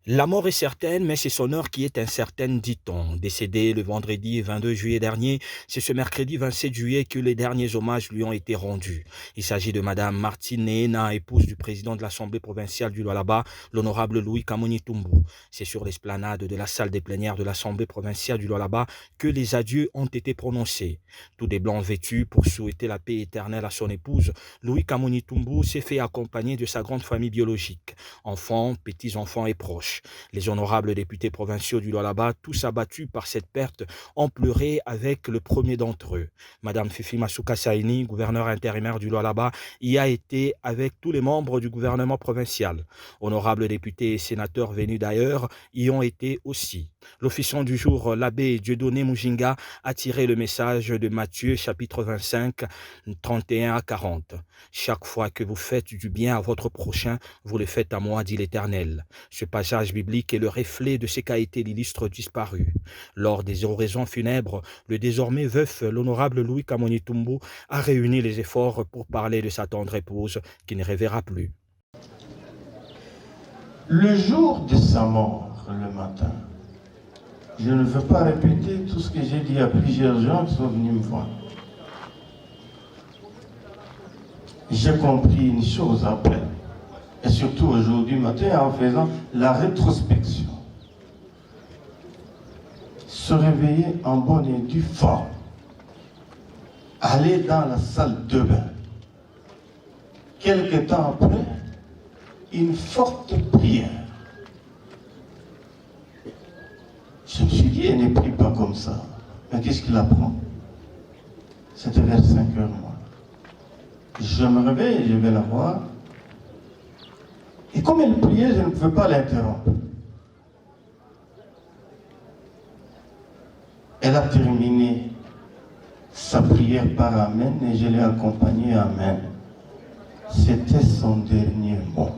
La mort est certaine, mais c'est son heure qui est incertaine, dit-on. Décédé le vendredi 22 juillet dernier, c'est ce mercredi 27 juillet que les derniers hommages lui ont été rendus. Il s'agit de Madame Martine Neena, épouse du président de l'Assemblée provinciale du Lualaba, l'honorable Louis Kamoni Tumbu. C'est sur l'esplanade de la salle des plénières de l'Assemblée provinciale du Lualaba que les adieux ont été prononcés. Tous des blancs vêtus pour souhaiter la paix éternelle à son épouse, Louis Kamoni Tumbu s'est fait accompagner de sa grande famille biologique, enfants, petits-enfants et proches. Les honorables députés provinciaux du Lualaba, tous abattus par cette perte, ont pleuré avec le premier d'entre eux. Madame Fifi Masuka Saini, gouverneure intérimaire du Lualaba, y a été avec tous les membres du gouvernement provincial. Honorables députés et sénateurs venus d'ailleurs y ont été aussi. L'officiant du jour, l'abbé Dieudonné Mujinga, a tiré le message de Matthieu chapitre 25, 31 à 40. Chaque fois que vous faites du bien à votre prochain, vous le faites à moi, dit l'Éternel. Ce passage biblique est le reflet de ce qu'a été l'illustre disparu. Lors des oraisons funèbres, le désormais veuf, l'honorable Louis Kamoni Tumbu, a réuni les efforts pour parler de sa tendre épouse qui ne reverra plus. Le jour de sa mort, le matin, je ne veux pas répéter tout ce que j'ai dit à plusieurs gens qui sont venus me voir. J'ai compris une chose après, et surtout aujourd'hui matin en faisant la rétrospection. Se réveiller en bonne et due forme, aller dans la salle de bain. Quelque temps après, une forte prière. Je me suis dit, elle ne prie pas comme ça. Mais qu'est-ce qu'il apprend? C'était vers 5 heures, moi. Je me réveille, je vais la voir. Et comme elle priait, je ne pouvais pas l'interrompre. Elle a terminé sa prière par Amen et je l'ai accompagnée Amen. C'était son dernier mot.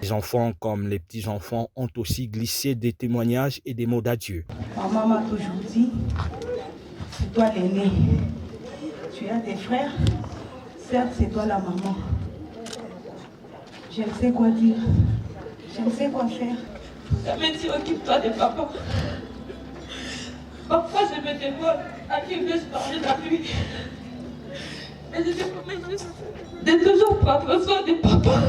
Les enfants comme les petits-enfants ont aussi glissé des témoignages et des mots d'adieu. Maman m'a toujours dit, c'est toi l'aîné. Tu as des frères, certes c'est toi la maman. Je ne sais quoi dire, je ne sais quoi faire. Ça me dit, occupe-toi de papa. Parfois je me demande à qui vais-je parler la nuit. Et je te promets de toujours prendre soin de papa.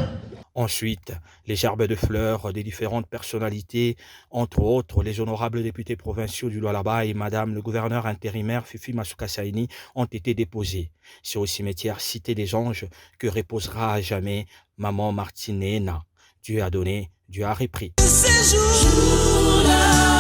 Ensuite, les gerbes de fleurs des différentes personnalités, entre autres les honorables députés provinciaux du Lualaba et Madame le gouverneur intérimaire Fifi Masuka Saini, ont été déposées. C'est au cimetière Cité des Anges que reposera à jamais Maman Martine Neena. Dieu a donné, Dieu a repris. Ces jours-là.